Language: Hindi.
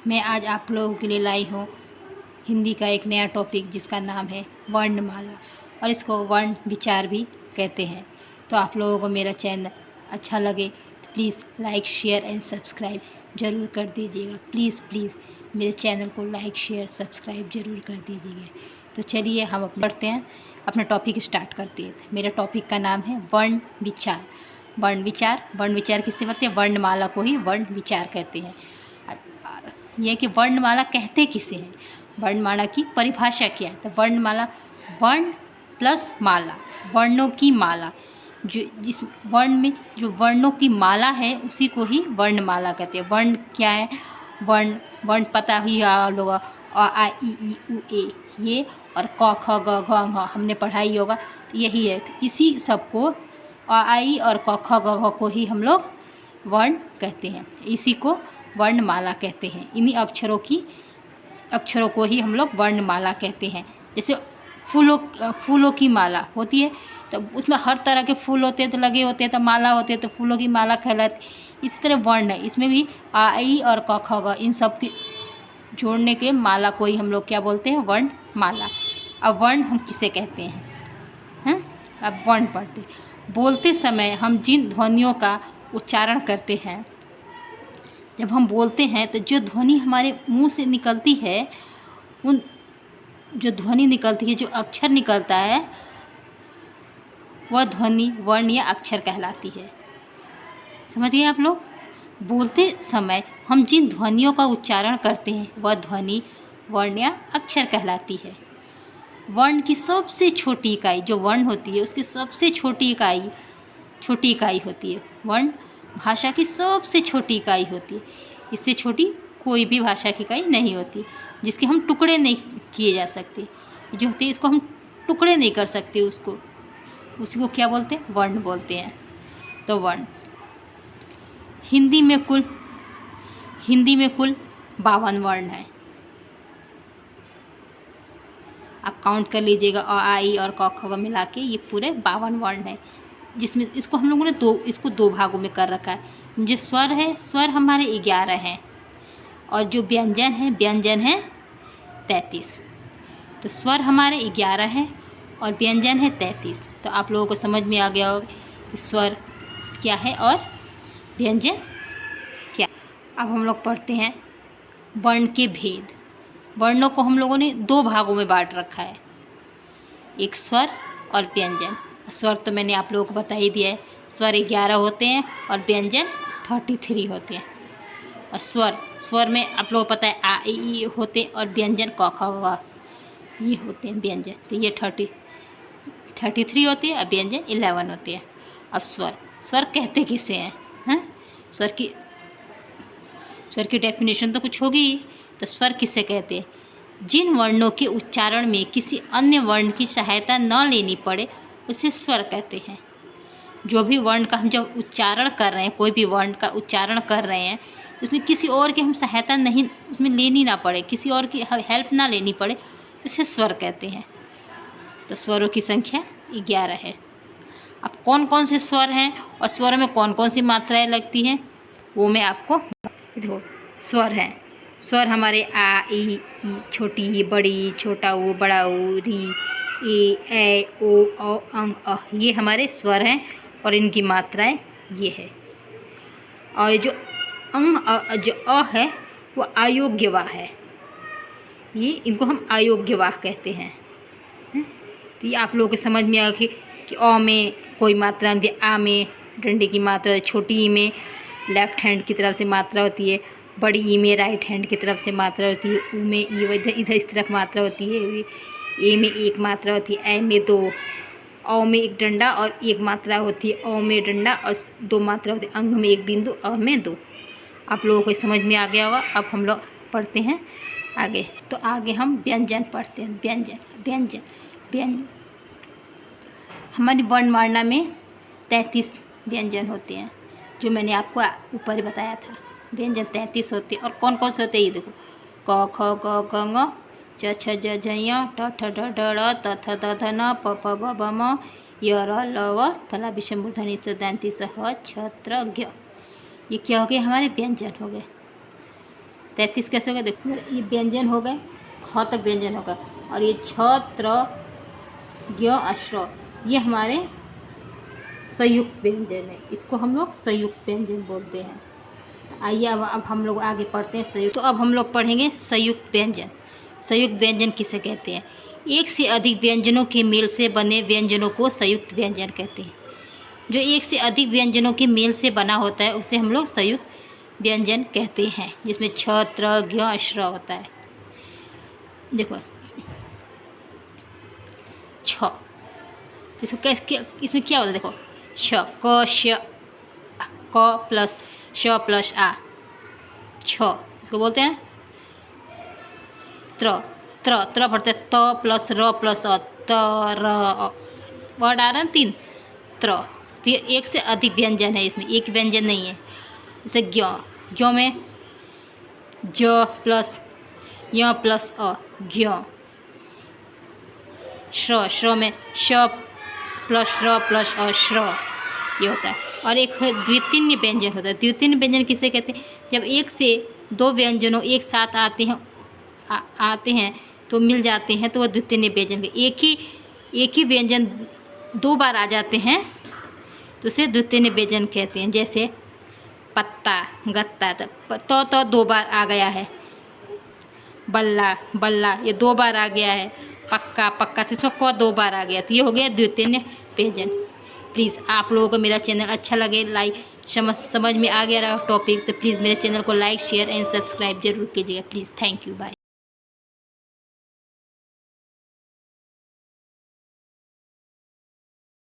मैं आज आप लोगों के लिए लाई हूँ हिंदी का एक नया टॉपिक जिसका नाम है वर्णमाला और इसको वर्ण विचार भी कहते हैं। तो आप लोगों को मेरा चैनल अच्छा लगे तो please like share and subscribe ज़रूर कर दीजिएगा। प्लीज़ प्लीज़ मेरे चैनल को लाइक शेयर सब्सक्राइब ज़रूर कर दीजिएगा। तो चलिए हम पढ़ते हैं, अपना टॉपिक स्टार्ट करते हैं। मेरा टॉपिक का नाम है वर्ण विचार। वर्ण विचार किससे बनते हैं? वर्णमाला को ही वर्ण विचार कहते हैं। यह कि वर्णमाला कहते किसे हैं, वर्णमाला की परिभाषा क्या है? तो वर्णमाला वर्ण प्लस माला, वर्णों की माला, जो जिस वर्ण में जो वर्णों की माला है उसी को ही वर्णमाला कहते हैं। वर्ण क्या है? वर्ण पता ही आप लोग अ आ इ ई उ ए ये, और क ख ग घ ङ हमने पढ़ाई होगा, तो यही है। तो इसी सबको अ आ इ और क ख ग घ को ही हम लोग वर्ण कहते हैं, इसी को वर्णमाला कहते हैं। इन्हीं अक्षरों को ही हम लोग वर्णमाला कहते हैं। जैसे फूलों की माला होती है, तो उसमें हर तरह के फूल होते हैं, तो लगे होते हैं, तो माला होती है, तो फूलों की माला कहलाती। इसी तरह वर्ण है, इसमें भी आ ई और क ख ग इन सब की जोड़ने के माला को ही हम लोग क्या बोलते हैं? वर्णमाला। अब वर्ण हम किसे कहते हैं? अब वर्ण पढ़ते। बोलते समय हम जिन ध्वनियों का उच्चारण करते हैं, जब हम बोलते हैं तो जो ध्वनि हमारे मुंह से निकलती है, उन जो ध्वनि निकलती है, जो अक्षर निकलता है, वह ध्वनि वर्ण या अक्षर कहलाती है। समझ गए आप लोग? बोलते समय हम जिन ध्वनियों का उच्चारण करते हैं वह ध्वनि वर्ण या अक्षर कहलाती है। वर्ण की सबसे छोटी इकाई जो वर्ण होती है, उसकी सबसे छोटी इकाई होती है वर्ण। भाषा की सबसे छोटी इकाई होती है, इससे छोटी कोई भी भाषा की इकाई नहीं होती, जिसके हम टुकड़े नहीं किए जा सकते। जो होती है इसको हम टुकड़े नहीं कर सकते, उसको क्या बोलते हैं? वर्ण बोलते हैं। तो वर्ण हिंदी में कुल 52 वर्ण है। आप काउंट कर लीजिएगा, अ आ इ और क ख मिला के ये पूरे 52 वर्ण है, जिसमें इसको हम लोगों ने दो भागों में कर रखा है। जो स्वर है, स्वर हमारे 11 हैं, और जो व्यंजन है 33। तो स्वर हमारे 11 हैं और व्यंजन है 33। तो आप लोगों को समझ में आ गया होगा कि स्वर क्या है और व्यंजन क्या। अब हम लोग पढ़ते हैं वर्ण के भेद। वर्णों को हम लोगों ने 2 भागों में बांट रखा है, एक स्वर और व्यंजन। स्वर तो मैंने आप लोगों को बता ही दिया है, स्वर 11 होते हैं और व्यंजन 33 होते हैं। और स्वर में आप लोगों को पता है आ ई ई होते हैं, और व्यंजन क ख ग ये होते हैं व्यंजन। तो ये 33 होते हैं और व्यंजन 11 होते हैं। अब स्वर कहते किसे हैं? स्वर की डेफिनेशन तो कुछ होगी। तो स्वर किसे कहते हैं? जिन वर्णों के उच्चारण में किसी अन्य वर्ण की सहायता न लेनी पड़े उसे स्वर कहते हैं। जो भी वर्ण का हम जब उच्चारण कर रहे हैं, कोई भी वर्ण का उच्चारण कर रहे हैं, तो उसमें किसी और की हम सहायता नहीं उसमें लेनी ना पड़े, किसी और की हेल्प ना लेनी पड़े, उसे स्वर कहते हैं। तो स्वरों की संख्या 11 है। अब कौन कौन से स्वर हैं और स्वर में कौन कौन सी मात्राएं लगती हैं, वो मैं आपको देखो। स्वर हमारे आ ई ई, छोटी ई बड़ी, छोटा ऊ बड़ा ऊ, री ए ओ अंग अ, ये हमारे स्वर हैं और इनकी मात्राएं ये है। और जो जो अ है वो अयोग्यवाह है, ये इनको हम अयोग्यवाह कहते हैं। तो ये आप लोगों को समझ में आया कि अ में कोई मात्रा नहीं, आ में डंडे की मात्रा, छोटी ई में लेफ्ट हैंड की तरफ से मात्रा होती है, बड़ी ई में राइट हैंड की तरफ से मात्रा होती है, ऊ में इधर इस तरफ मात्रा होती है, ए में एक मात्रा होती है, ए में 2, औ में एक डंडा और एक मात्रा होती है, औ में डंडा और 2 मात्रा होती है, अंग में एक बिंदु, अ में 2। आप लोगों को समझ में आ गया होगा। अब हम लोग पढ़ते हैं आगे। तो आगे हम व्यंजन पढ़ते हैं। व्यंजन हमारी वर्णमाला में 33 व्यंजन होते हैं, जो मैंने आपको ऊपर ही बताया था। व्यंजन 33 होते हैं। और कौन कौन से होते हैं ये देखो, क ख ग घ ङ, च छ ज झ ञ, ट ठ ड ढ ढ़, त थ द ध न, प फ ब भ म, य र ल व, थला विषम मूर्धनि स दंती स ह छ त्र ज्ञ। ये क्या हो गए? हमारे व्यंजन हो गए। 33 कैसे होगा देखो, ये व्यंजन हो गए, ह तक व्यंजन होगा, और ये छ त्र ज्ञ अश्र, ये हमारे संयुक्त व्यंजन है, इसको हम लोग संयुक्त व्यंजन बोलते हैं। आइए अब हम लोग आगे पढ़ते हैं संयुक्त। तो अब हम लोग पढ़ेंगे संयुक्त व्यंजन। संयुक्त व्यंजन किसे कहते हैं? एक से अधिक व्यंजनों के मेल से बने व्यंजनों को संयुक्त व्यंजन कहते हैं। जो एक से अधिक व्यंजनों के मेल से बना होता है उसे हम लोग संयुक्त व्यंजन कहते हैं, जिसमें छ त्र ज्ञ अश्र होता है। देखो छ, तो इसमें क्या होता है देखो, छ क श क प्लस श प्लस आ, छ, इसको बोलते हैं त्र। त्र पढ़ते हैं त प्लस र प्लस अ, त र अ, वर्ड आ रहा है 3 त्र। तो ये एक से अधिक व्यंजन है, इसमें एक व्यंजन नहीं है। जैसे ज्ञ, ज्ञ में ज प्लस य प्लस अ, ज्ञ। श्र, श्र में श प्लस र प्लस अ, श्र, ये होता है। और एक द्वितीय व्यंजन होता है। द्वितीय व्यंजन किसे कहते हैं? जब एक से दो व्यंजनों एक साथ आते हैं तो मिल जाते हैं, तो वह द्वितीय व्यंजन। एक ही व्यंजन 2 बार आ जाते हैं तो उसे द्वितीय व्यंजन कहते हैं। जैसे पत्ता, गत्ता, तो 2 बार आ गया है। बल्ला, बल्ला, ये 2 बार आ गया है। पक्का, पक्का, तो इसमें क 2 बार आ गया, तो ये हो गया द्वितीय व्यंजन। प्लीज़ आप लोगों को मेरा चैनल अच्छा लगे, लाइक समझ में आ गया रहा टॉपिक, तो प्लीज़ मेरे चैनल को लाइक शेयर एंड सब्सक्राइब जरूर कीजिएगा प्लीज़। Thank you, bye.